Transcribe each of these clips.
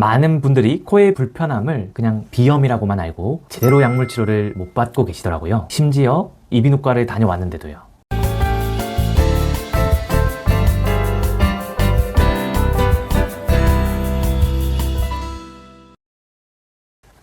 많은 분들이 코의 불편함을 그냥 비염이라고만 알고 제대로 약물 치료를 못 받고 계시더라고요. 심지어 이비인후과를 다녀왔는데도요.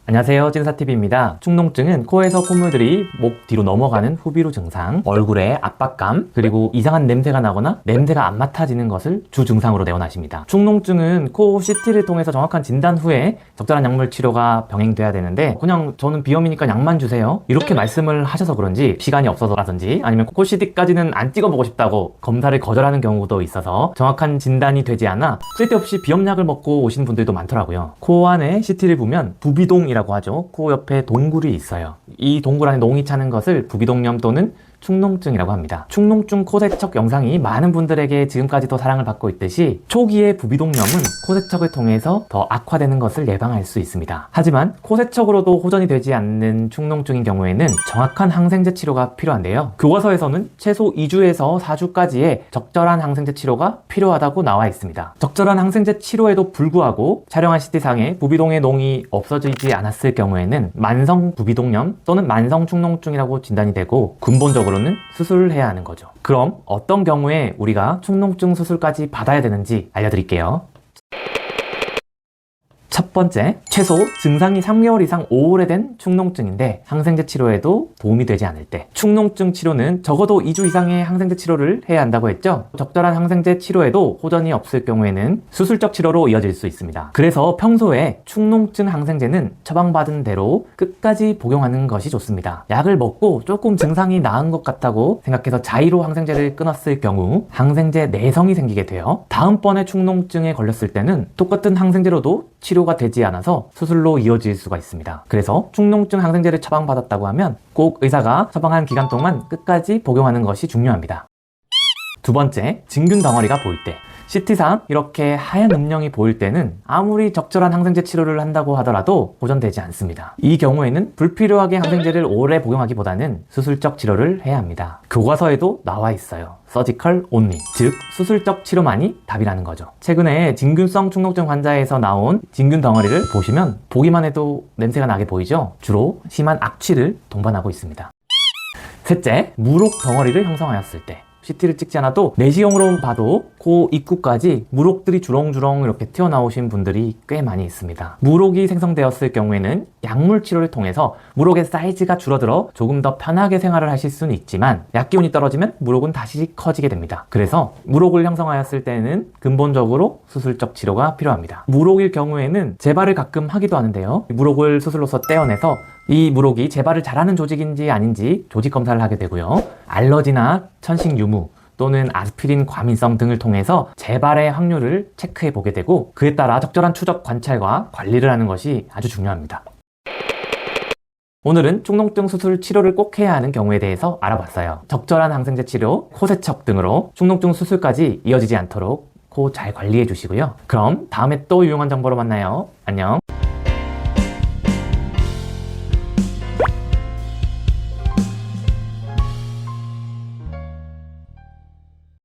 안녕하세요, 찐사TV입니다. 축농증은 코에서 콧물들이 목 뒤로 넘어가는 후비루 증상, 얼굴에 압박감, 그리고 이상한 냄새가 나거나 냄새가 안 맡아지는 것을 주 증상으로 내원하십니다. 축농증은 코 CT를 통해서 정확한 진단 후에 적절한 약물 치료가 병행돼야 되는데 그냥 저는 비염이니까 약만 주세요 이렇게 말씀을 하셔서 그런지 시간이 없어서라든지 아니면 코 CT까지는 안 찍어보고 싶다고 검사를 거절하는 경우도 있어서 정확한 진단이 되지 않아 쓸데없이 비염약을 먹고 오시는 분들도 많더라고요. 코 안에 CT를 보면 부비동이라고 하죠. 코 옆에 동굴이 있어요. 이 동굴 안에 농이 차는 것을 부비동염 또는 축농증이라고 합니다. 축농증 코세척 영상이 많은 분들에게 지금까지도 사랑을 받고 있듯이 초기의 부비동염은 코세척을 통해서 더 악화되는 것을 예방할 수 있습니다. 하지만 코세척으로도 호전이 되지 않는 축농증인 경우에는 정확한 항생제 치료가 필요한데요. 교과서에서는 최소 2주에서 4주까지의 적절한 항생제 치료가 필요하다고 나와 있습니다. 적절한 항생제 치료에도 불구하고 촬영한 CT상에 부비동의 농이 없어지지 않았을 경우에는 만성 부비동염 또는 만성 축농증이라고 진단이 되고 근본적으로는 수술을 해야 하는 거죠. 그럼 어떤 경우에 우리가 축농증 수술까지 받아야 되는지 알려드릴게요. 첫 번째, 최소 증상이 3개월 이상 오래된 축농증인데 항생제 치료에도 도움이 되지 않을 때, 축농증 치료는 적어도 2주 이상의 항생제 치료를 해야 한다고 했죠. 적절한 항생제 치료에도 호전이 없을 경우에는 수술적 치료로 이어질 수 있습니다. 그래서 평소에 축농증 항생제는 처방받은 대로 끝까지 복용하는 것이 좋습니다. 약을 먹고 조금 증상이 나은 것 같다고 생각해서 자의로 항생제를 끊었을 경우 항생제 내성이 생기게 돼요. 다음번에 축농증에 걸렸을 때는 똑같은 항생제로도 치료가 되지 않아서 수술로 이어질 수가 있습니다. 그래서 축농증 항생제를 처방받았다고 하면 꼭 의사가 처방한 기간 동안 끝까지 복용하는 것이 중요합니다. 두 번째, 진균 덩어리가 보일 때. CT상 이렇게 하얀 음영이 보일 때는 아무리 적절한 항생제 치료를 한다고 하더라도 호전되지 않습니다. 이 경우에는 불필요하게 항생제를 오래 복용하기보다는 수술적 치료를 해야 합니다. 교과서에도 나와 있어요. 서지컬 온리, 즉 수술적 치료만이 답이라는 거죠. 최근에 진균성 축농증 환자에서 나온 진균 덩어리를 보시면 보기만 해도 냄새가 나게 보이죠? 주로 심한 악취를 동반하고 있습니다. 셋째, 무록 덩어리를 형성하였을 때. CT를 찍지 않아도 내시경으로 봐도 코 입구까지 무록들이 주렁주렁 이렇게 튀어나오신 분들이 꽤 많이 있습니다. 무록이 생성되었을 경우에는 약물 치료를 통해서 무록의 사이즈가 줄어들어 조금 더 편하게 생활을 하실 수는 있지만 약기운이 떨어지면 무록은 다시 커지게 됩니다. 그래서 무록을 형성하였을 때는 근본적으로 수술적 치료가 필요합니다. 무록일 경우에는 재발을 가끔 하기도 하는데요. 무록을 수술로서 떼어내서 이 무록이 재발을 잘하는 조직인지 아닌지 조직 검사를 하게 되고요. 알러지나 천식 유무 또는 아스피린 과민성 등을 통해서 재발의 확률을 체크해 보게 되고 그에 따라 적절한 추적 관찰과 관리를 하는 것이 아주 중요합니다. 오늘은 축농증 수술 치료를 꼭 해야 하는 경우에 대해서 알아봤어요. 적절한 항생제 치료, 코세척 등으로 축농증 수술까지 이어지지 않도록 코 잘 관리해 주시고요. 그럼 다음에 또 유용한 정보로 만나요. 안녕.